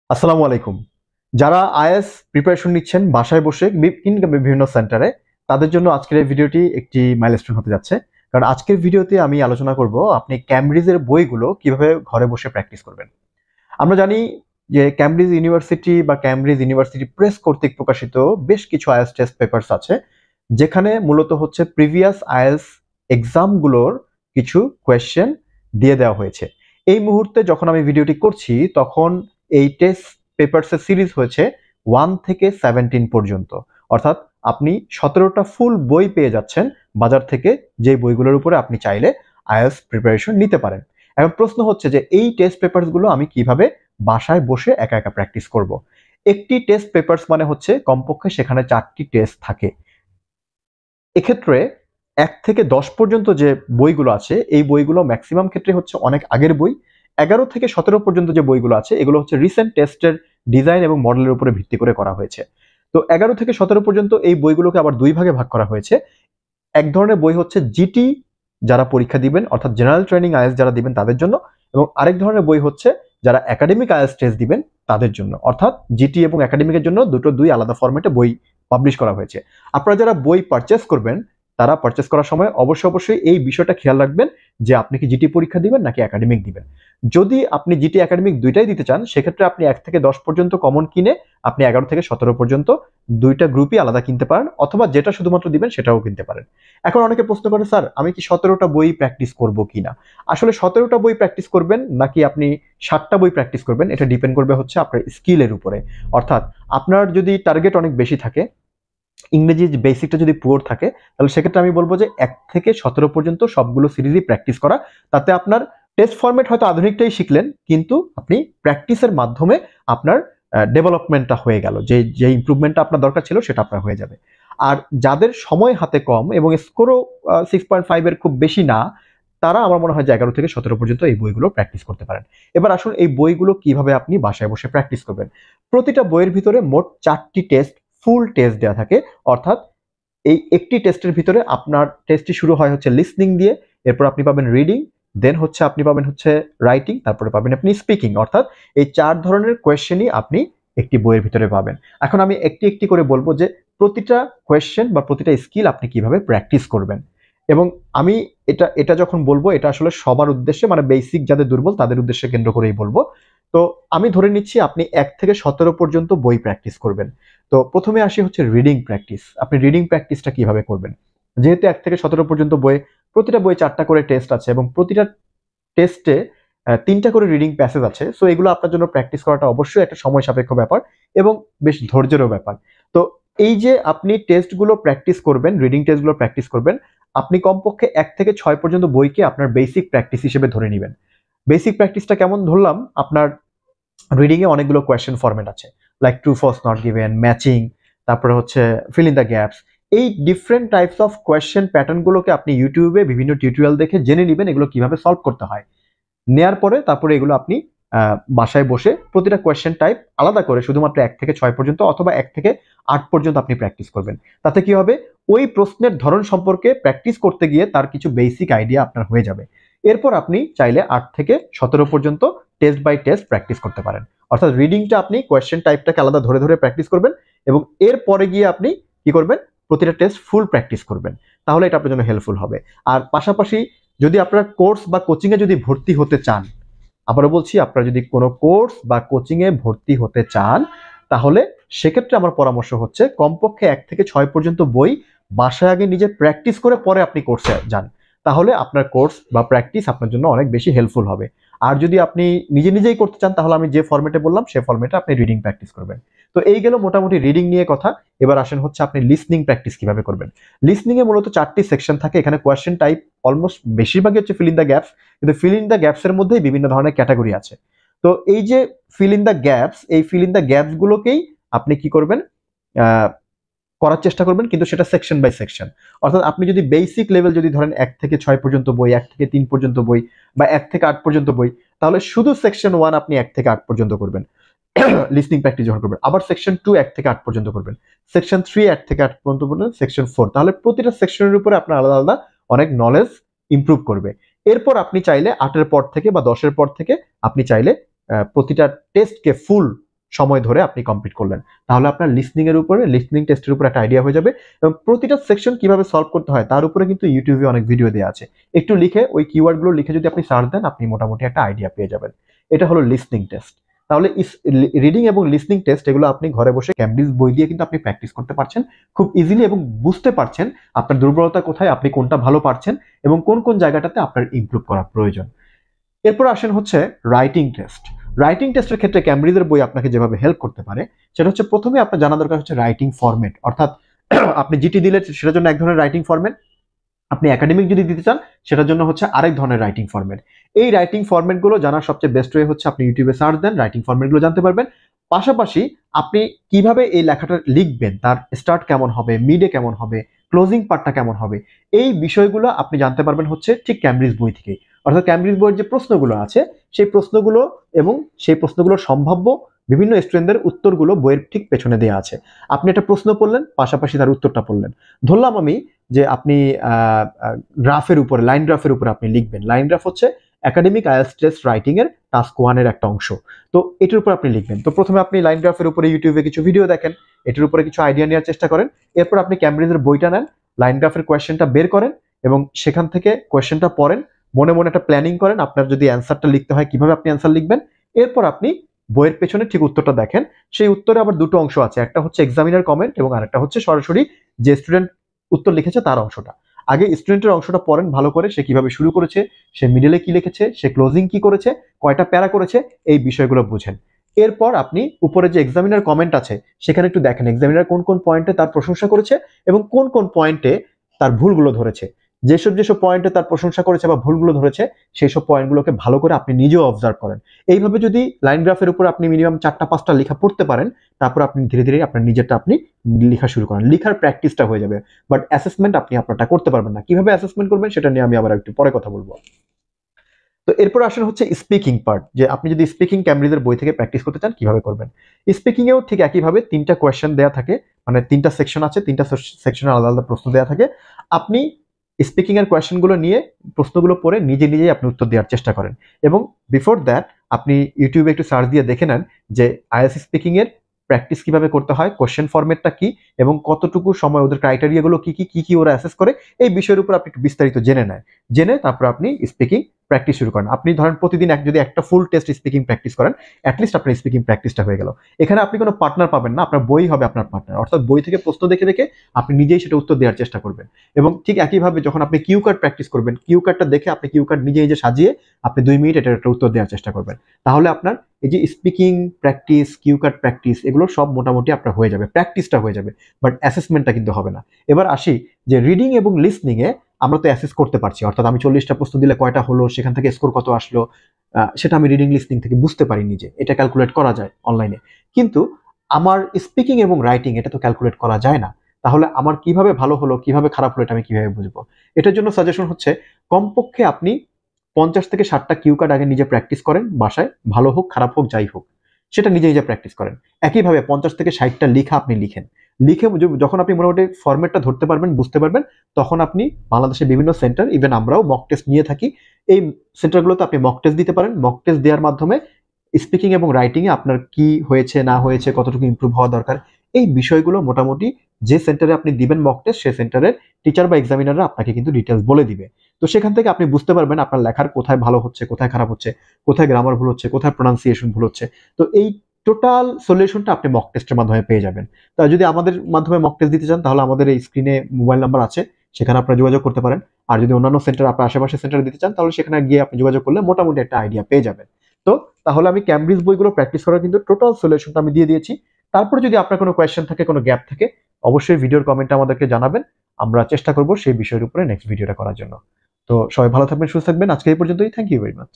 আসসালামু আলাইকুম। যারা আইএলটিএস প্রিপারেশন নিচ্ছেন বাসায় বসে কিংবা বিভিন্ন সেন্টারে, তাদের জন্য আজকের এই ভিডিওটি একটি মাইলস্টোন হতে যাচ্ছে। কারণ আজকের ভিডিওতে আমি আলোচনা করব আপনি ক্যামব্রিজের বইগুলো কিভাবে ঘরে বসে প্র্যাকটিস করবেন। আমরা জানি যে ক্যামব্রিজ ইউনিভার্সিটি বা ক্যামব্রিজ ইউনিভার্সিটি প্রেস কর্তৃক প্রকাশিত বেশ কিছু আইএলটিএস টেস্ট পেপারস আছে, যেখানে মূলত হচ্ছে প্রিভিয়াস আইএলটিএস এক্সামগুলোর কিছু কোয়েশ্চেন দিয়ে দেওয়া হয়েছে। এই মুহূর্তে যখন আমি ভিডিওটি করছি তখন এই টেস্ট পেপারসের সিরিজ হয়েছে 1 থেকে 17 পর্যন্ত, অর্থাৎ আপনি 17টা ফুল বই পেয়ে যাচ্ছেন বাজার থেকে, যে বইগুলোর উপরে আপনি চাইলে আইএলটিএস প্রিপারেশন নিতে পারেন। এখন প্রশ্ন হচ্ছে যে এই টেস্ট পেপারসগুলো আমি কিভাবে বাসায় বসে একা একা প্র্যাকটিস করব। একটি টেস্ট পেপারস মানে হচ্ছে কমপক্ষে সেখানে 4টি টেস্ট থাকে। এক্ষেত্রে 1 থেকে 10 পর্যন্ত যে বইগুলো আছে এই বইগুলো ম্যাক্সিমাম ক্ষেত্রে হচ্ছে অনেক আগের বই। 11 থেকে 17 পর্যন্ত যে বইগুলো আছে এগুলো হচ্ছে রিসেন্ট টেস্টের ডিজাইন এবং মডেলের উপরে ভিত্তি করে করা হয়েছে। তো 11 থেকে 17 পর্যন্ত এই বইগুলোকে আবার দুই ভাগে ভাগ করা হয়েছে। এক ধরনের বই হচ্ছে জিটি যারা পরীক্ষা দিবেন, অর্থাৎ জেনারেল ট্রেনিং আইএলটিএস যারা দিবেন তাদের জন্য, এবং আরেক ধরনের বই হচ্ছে যারা একাডেমিক আইএলটিএস টেস্ট দিবেন তাদের জন্য, অর্থাৎ জিটি এবং একাডেমিকের জন্য দুই আলাদা ফরম্যাটে বই পাবলিশ করা হয়েছে। আপনারা যারা বই পারচেস করবেন তারা পারচেস করার সময় অবশ্যই এই বিষয়টা খেয়াল রাখবেন যে আপনি কি জিটি পরীক্ষা দিবেন নাকি একাডেমিক দিবেন। যদি আপনি জিটি একাডেমিক দুইটাই দিতে চান সেক্ষেত্রে আপনি 1 থেকে 10 পর্যন্ত কমন কিনে আপনি 11 থেকে 17 পর্যন্ত দুইটা গ্রুপই আলাদা কিনতে পারেন, অথবা যেটা শুধুমাত্র দিবেন সেটাও কিনতে পারেন। এখন অনেকে প্রশ্ন করে, স্যার আমি কি 17টা বই প্র্যাকটিস করব কিনা। আসলে 17টা বই প্র্যাকটিস করবেন নাকি আপনি 7টা বই প্র্যাকটিস করবেন এটা ডিপেন্ড করবে হচ্ছে আপনার স্কিলের উপরে। অর্থাৎ আপনার যদি টার্গেট অনেক বেশি থাকে, ইংরেজি বেসিকটা যদি পুয়ার থাকে, তাহলে সেক্ষেত্রে আমি বলবো যে 1 থেকে 17 পর্যন্ত সবগুলো সিরিজই প্র্যাকটিস করা। তাতে আপনার টেস্ট ফরম্যাট হয়তো আধুনিকটাই শিখলেন, কিন্তু আপনি প্র্যাকটিসের মাধ্যমে আপনার ডেভেলপমেন্টটা হয়ে গেল, যে ইমপ্রুভমেন্টটা আপনার দরকার ছিল সেটা আপনার হয়ে যাবে। আর যাদের সময় হাতে কম এবং স্কোরও 6.5 এর খুব বেশি না, তারা আমার মনে হয় যে 11 থেকে 17 পর্যন্ত এই বইগুলো প্র্যাকটিস করতে পারেন। এবার আসুন এই বইগুলো কিভাবে আপনি বাসায় বসে প্র্যাকটিস করবেন। প্রতিটা বইয়ের ভিতরে মোট 4টি টেস্ট, ফুল টেস্ট দেওয়া থাকে, অর্থাৎ এই একটি টেস্টের ভিতরে আপনার টেস্টটি শুরু হয় হচ্ছে লিসনিং দিয়ে, এরপর আপনি পাবেন রিডিং, দেন হচ্ছে আপনি পাবেন হচ্ছে রাইটিং, তারপরে পাবেন আপনি স্পিকিং। অর্থাৎ এই 4 ধরনের কোয়েশ্চেনই আপনি একটি বইয়ের ভিতরে পাবেন। এখন আমি একটি একটি করে বলবো যে প্রতিটা কোয়েশ্চেন বা প্রতিটা স্কিল আপনি কিভাবে প্র্যাকটিস করবেন। এবং আমি এটা যখন বলবো এটা আসলে সবার উদ্দেশ্যে, মানে বেসিক যাদের দুর্বল তাদের উদ্দেশ্যে কেন্দ্র করেই বলবো। তো আমি ধরে নিচ্ছি আপনি 1 থেকে 17 পর্যন্ত বই প্র্যাকটিস করবেন। তো প্রথমে আসি হচ্ছে রিডিং প্র্যাকটিস। আপনি রিডিং প্র্যাকটিসটা কিভাবে করবেন। যেহেতু 1 থেকে 17 পর্যন্ত প্রতিটা বই 4টা করে টেস্ট আছে এবং প্রতিটা টেস্টে 3টা করে রিডিং প্যাসেজ আছে। সো এগুলো আপনার জন্য প্র্যাকটিস করাটা অবশ্যই একটা সময় সাপেক্ষ ব্যাপার এবং বেশ ধৈর্যেরও ব্যাপার। তো এই যে আপনি টেস্টগুলো প্র্যাকটিস করবেন, রিডিং টেস্টগুলো প্র্যাকটিস করবেন, আপনি কমপক্ষে 1 থেকে 6 পর্যন্ত বইকে আপনার বেসিক প্র্যাকটিস হিসেবে ধরে নিবেন। বেসিক প্র্যাকটিসটা কেমন ধরলাম, আপনার রিডিং এ অনেকগুলো কোয়েশ্চেন ফরম্যাট আছে, like true false not given, matching, তারপরে হচ্ছে ফিল ইন দ্য গ্যাপস। এই ডিফারেন্ট টাইপস অফ কোয়েশ্চেন প্যাটার্নগুলোকে আপনি ইউটিউবে বিভিন্ন টিউটোরিয়াল দেখে জেনে নেবেন এগুলো কিভাবে সলভ করতে হয়। নেয়ার পরে তারপরে এগুলো আপনি বাসায় বসে প্রতিটা কোয়েশ্চেন টাইপ আলাদা করে শুধুমাত্র 1 থেকে 6 পর্যন্ত অথবা 1 থেকে 8 পর্যন্ত আপনি প্র্যাকটিস করবেন। তাতে কি হবে, ওই প্রশ্নের ধরন সম্পর্কে প্র্যাকটিস করতে গিয়ে তার কিছু বেসিক আইডিয়া আপনার হয়ে যাবে। এরপর আপনি চাইলে 8 থেকে 17 পর্যন্ত টেস্ট বাই টেস্ট প্র্যাকটিস করতে পারেন। অর্থাৎ রিডিংটা আপনি কোয়েশ্চেন টাইপটাকে আলাদা ধরে ধরে প্র্যাকটিস করবেন এবং এরপরে গিয়ে আপনি কি করবেন, প্রতিটা টেস্ট ফুল প্র্যাকটিস করবেন। তাহলে এটা আপনার জন্য হেল্পফুল হবে। আর পাশাপাশি যদি আপনার কোর্স বা কোচিং এ যদি ভর্তি হতে চান, আবারও বলছি, আপনারা যদি কোনো কোর্স বা কোচিং এ ভর্তি হতে চান, তাহলে সেক্ষেত্রে আমার পরামর্শ হচ্ছে কমপক্ষে 1 থেকে 6 পর্যন্ত বই বাসায় আগে নিজে প্র্যাকটিস করে পরে আপনি কোর্সে যান। তাহলে আপনার কোর্স বা প্র্যাকটিস আপনার জন্য অনেক বেশি হেল্পফুল হবে। আর যদি আপনি নিজেই করতে চান তাহলে আমি যে ফরম্যাটে বললাম সেই ফরম্যাটে আপনি রিডিং প্র্যাকটিস করবেন। তো এই গেল মোটামুটি রিডিং নিয়ে কথা। এবার আসেন হচ্ছে আপনি লিসনিং প্র্যাকটিস কিভাবে করবেন। লিসনিং এ মূলত 4টি সেকশন থাকে। এখানে কোয়েশ্চেন টাইপ অলমোস্ট বেশিরভাগই হচ্ছে ফিল ইন দ্য গ্যাপস, কিন্তু ফিল ইন দ্য গ্যাপস এর মধ্যেই বিভিন্ন ধরনের ক্যাটাগরি আছে। তো এই যে ফিল ইন দ্য গ্যাপস, এই ফিল ইন দ্য গ্যাপস গুলোকেই আপনি কি করবেন, করার চেষ্টা করবেন, কিন্তু সেটা সেকশন বাই সেকশন। অর্থাৎ আপনি যদি বেসিক লেভেল যদি ধরেন 1 থেকে 6 পর্যন্ত বই, 1 থেকে 3 পর্যন্ত বই বা 1 থেকে 8 পর্যন্ত বই, তাহলে শুধু সেকশন 1 আপনি 1 থেকে 8 পর্যন্ত করবেন লিসনিং প্র্যাকটিস যখন করবেন। আবার সেকশন 2 1 থেকে 8 পর্যন্ত করবেন, সেকশন 3 1 থেকে 8 পর্যন্ত করবেন, সেকশন 4। তাহলে প্রতিটা সেকশনের উপরে আপনার আলাদা আলাদা অনেক নলেজ ইমপ্রুভ করবে। এরপর আপনি চাইলে 8 এর পর থেকে বা 10 এর পর থেকে আপনি চাইলে প্রতিটা টেস্টকে ফুল সময় ধরে আপনি কমপ্লিট করলেন। তাহলে আপনার লিসনিং টেস্টের উপর একটা আইডিয়া হয়ে যাবে এবং প্রতিটা সেকশন কিভাবে সলভ করতে হয় তার উপরে কিন্তু ইউটিউবে অনেক ভিডিও দেওয়া আছে। একটু লিখে ওই কিওয়ার্ডগুলো লিখে যদি আপনি সার্চ দেন আপনি মোটামুটি একটা আইডিয়া পেয়ে যাবেন। এটা হলো লিসনিং টেস্ট। তাহলে রিডিং এবং লিসনিং টেস্ট এগুলো আপনি ঘরে বসে ক্যামব্রিজ বই দিয়ে কিন্তু আপনি প্র্যাকটিস করতে পারছেন খুব ইজিলি এবং বুঝতে পারছেন আপনার দুর্বলতা কোথায়, আপনি কোনটা ভালো পারছেন এবং কোন কোন জায়গাটাতে আপনার ইমপ্রুভ করা প্রয়োজন। এরপর আসেন হচ্ছে রাইটিং টেস্ট। রাইটিং টেস্টের ক্ষেত্রে ক্যামব্রিজের বই আপনাকে যেভাবে হেল্প করতে পারে সেটা হচ্ছে প্রথমে আপনার জানা দরকার হচ্ছে রাইটিং ফরম্যাট, অর্থাৎ আপনি জিটি দিলে সেটার জন্য এক ধরনের রাইটিং ফরম্যাট, আপনি একাডেমিক যদি দিতে চান সেটার জন্য হচ্ছে আরেক ধরনের রাইটিং ফরম্যাট। এই রাইটিং ফরম্যাটগুলো জানার সবচেয়ে বেস্ট ওয়ে হচ্ছে আপনি ইউটিউবে সার্চ দেন, রাইটিং ফরম্যাটগুলো জানতে পারবেন। পাশাপাশি আপনি কিভাবে এই লেখাটা লিখবেন, তার স্টার্ট কেমন হবে, মিডে কেমন হবে, ক্লোজিং পার্টটা কেমন হবে, এই বিষয়গুলো আপনি জানতে পারবেন হচ্ছে ঠিক ক্যামব্রিজ বই থেকেই। অর্থাৎ ক্যামব্রিজ বইয়ের যে প্রশ্নগুলো আছে সেই প্রশ্নগুলো এবং সেই প্রশ্নগুলোর সম্ভাব্য বিভিন্ন স্টুডেন্টদের উত্তরগুলো বইয়ের ঠিক পেছনে দেওয়া আছে। আপনি একটা প্রশ্ন পড়লেন, পাশাপাশি তার উত্তরটা পড়লেন। ধরলাম আমি যে আপনি গ্রাফের উপরে, লাইন গ্রাফের উপরে আপনি লিখবেন। লাইন গ্রাফ হচ্ছে একাডেমিক আইএলটিএস টেস্ট রাইটিং এর টাস্ক 1 এর একটা অংশ। তো এটার উপর আপনি লিখবেন। তো প্রথমে আপনি লাইন গ্রাফের উপরে ইউটিউবে কিছু ভিডিও দেখেন, এটার উপরে কিছু আইডিয়া নেওয়ার চেষ্টা করেন। এরপর আপনি ক্যামব্রিজের বইটা নেন, লাইন গ্রাফের কোয়েশ্চেনটা বের করেন এবং সেখান থেকে কোয়েশ্চেনটা পড়েন, মনে মনে একটা প্ল্যানিং করেন আপনার যদি অ্যান্সারটা লিখতে হয় কিভাবে আপনি অ্যান্সার লিখবেন। এরপর আপনি বইয়ের পেছনে ঠিক উত্তরটা দেখেন। সেই উত্তরে আবার দুটো অংশ আছে, একটা হচ্ছে এক্সামিনার কমেন্ট এবং আরেকটা হচ্ছে সরাসরি যে স্টুডেন্ট উত্তর লিখেছে তার অংশটা। আগে স্টুডেন্টের অংশটা পড়েন ভালো করে, সে কিভাবে শুরু করেছে, সে মিডলে কি লিখেছে, সে ক্লোজিং কি করেছে, কয়টা প্যারা করেছে, এই বিষয়গুলো বুঝেন। এরপর আপনি উপরে যে এক্সামিনার কমেন্ট আছে সেখানে একটু দেখেন এক্সামিনার কোন কোন পয়েন্টে তার প্রশংসা করেছে এবং কোন কোন পয়েন্টে তার ভুলগুলো ধরেছে। যেসব পয়েন্টে তার প্রশংসা করেছে বা ভুলগুলো ধরেছে সেই সব পয়েন্টগুলোকে ভালো করে আপনি নিজেও অবজার্ভ করেন। এইভাবে যদি লাইন গ্রাফের উপর আপনি মিনিমাম 4টা 5টা লেখা পড়তে পারেন, তারপর আপনি ধীরে ধীরে আপনার নিজেরটা আপনি লেখা শুরু করেন, লেখার প্র্যাকটিসটা হয়ে যাবে। বাট অ্যাসেসমেন্ট আপনি আপনারটা করতে পারবেন না। কিভাবে অ্যাসেসমেন্ট করবেন সেটা নিয়ে আমি আবার একটু পরে কথা বলবো। তো এরপর আসলে হচ্ছে স্পিকিং পার্ট, যে আপনি যদি স্পিকিং ক্যামব্রিজের বই থেকে প্র্যাকটিস করতে চান কিভাবে করবেন। স্পিকিং এও ঠিক একইভাবে 3টা কোয়েশ্চেন দেওয়া থাকে, মানে 3টা সেকশন আছে, 3টা সেকশনে আলাদা আলাদা প্রশ্ন দেওয়া থাকে। আপনি স্পিকিং এর কোয়েশ্চেনগুলো নিয়ে প্রশ্নগুলো পড়ে নিজে নিজেই আপনি উত্তর দেওয়ার চেষ্টা করেন এবং বিফোর দ্যাট আপনি ইউটিউবে একটু সার্চ দিয়ে দেখে নেন যে আইএলটিএস স্পিকিং এর প্র্যাকটিস কিভাবে করতে হয়, কোশ্চেন ফরম্যাটটা কি এবং কতটুকু সময়, ওদের ক্রাইটেরিয়াগুলো কি ওরা অ্যাসেস করে, এই বিষয়ের উপর আপনি একটু বিস্তারিত জেনে তারপর আপনি স্পিকিং প্র্যাকটিস শুরু করেন। আপনি ধরেন প্রতিদিন যদি একটা ফুল টেস্ট স্পিকিং প্র্যাকটিস করেন, অ্যাটলিস্ট আপনার স্পিকিং প্র্যাকটিসটা হয়ে গেল। এখানে আপনি কোনো পার্টনার পাবেন না, আপনার বই হবে আপনার পার্টনার, অর্থাৎ বই থেকে প্রশ্ন দেখে দেখে আপনি নিজেই সেটা উত্তর দেওয়ার চেষ্টা করবেন। এবং ঠিক একইভাবে যখন আপনি কিউ কার্ড প্র্যাকটিস করবেন, কিউ কার্ডটা দেখে আপনি কিউ কার্ড নিজে নিজে সাজিয়ে আপনি 2 মিনিট এটার একটা উত্তর দেওয়ার চেষ্টা করবেন। তাহলে আপনার এই যে speaking practice, cue card practice, এগুলো সব মোটামুটি আপনার হয়ে যাবে, প্র্যাকটিসটা হয়ে যাবে, বাট অ্যাসেসমেন্টটা কিন্তু হবে না। এবার আসি যে রিডিং এবং লিসনিং এ আমরা তো অ্যাসেস করতে পারছি, অর্থাৎ আমি 40টা প্রশ্ন দিলে কয়টা হলো, সেখান থেকে স্কোর কত আসলো, সেটা আমি রিডিং লিসনিং থেকে বুঝতে পারি নিজে, এটা ক্যালকুলেট করা যায় অনলাইনে। কিন্তু আমার স্পিকিং এবং রাইটিং এটা তো ক্যালকুলেট করা যায় না। তাহলে আমার কিভাবে ভালো হলো, কিভাবে খারাপ হলো, এটা আমি কিভাবে বুঝবো? এটার জন্য সাজেশন হচ্ছে কমপক্ষে আপনি 50 থেকে 60টা কিউ কার্ড আগে নিজে প্র্যাকটিস করেন বাসায়, ভালো হোক খারাপ হোক যাই হোক, সেটা নিজে নিজে প্র্যাকটিস করেন। একইভাবে 50 থেকে 60টা লেখা আপনি লিখে যখন আপনি মোটামুটি ফরম্যাটটা ধরতে পারবেন, বুঝতে পারবেন, তখন আপনি বাংলাদেশের বিভিন্ন সেন্টার, ইভেন আমরাও মক টেস্ট নিয়ে থাকি, এই সেন্টারগুলোতে আপনি মক টেস্ট দিতে পারেন। মক টেস্ট দেওয়ার মাধ্যমে স্পিকিং এবং রাইটিং এ আপনার কি হয়েছে না হয়েছে, কতটুকু ইমপ্রুভ হওয়া দরকার, এই বিষয়গুলো মোটামুটি যে সেন্টারে আপনি দিবেন মক টেস্ট, সেই সেন্টারের টিচার বা এক্সামিনাররা আপনাকে কিন্তু ডিটেলস বলে দিবে। তো সেখান থেকে আপনি বুঝতে পারবেন আপনার লেখার কোথায় ভালো হচ্ছে, কোথায় খারাপ হচ্ছে, কোথায় গ্রামার ভুল হচ্ছে, কোথায় প্রোনাউন্সিয়েশন ভুল হচ্ছে। তো এই টোটাল সলিউশনটা আপনি মক টেস্টের মাধ্যমে পেয়ে যাবেন। তা যদি আমাদের মাধ্যমে মক টেস্ট দিতে চান তাহলে আমাদের এই স্ক্রিনে মোবাইল নাম্বার আছে, সেখানে আপনারা যোগাযোগ করতে পারেন। আর যদি অন্যান্য সেন্টার, আপনার আশেপাশে সেন্টারে দিতে চান, তাহলে সেখানে গিয়ে আপনি যোগাযোগ করলে মোটামুটি একটা আইডিয়া পেয়ে যাবেন। তো তাহলে আমি ক্যামব্রিজ বইগুলো প্র্যাকটিস করার কিন্তু টোটাল সলিউশনটা আমি দিয়ে দিয়েছি। তারপরে যদি আপনার কোনো কোয়েশ্চেন থাকে, কোনো গ্যাপ থাকে, অবশ্যই ভিডিওর কমেন্টে আমাদেরকে জানাবেন, আমরা চেষ্টা করব সেই বিষয়ের উপরে নেক্সট ভিডিওটা করার জন্য। তো সবাই ভালো থাকবেন, সুস্থ থাকবেন। আজকে এই পর্যন্তই। Thank you very much.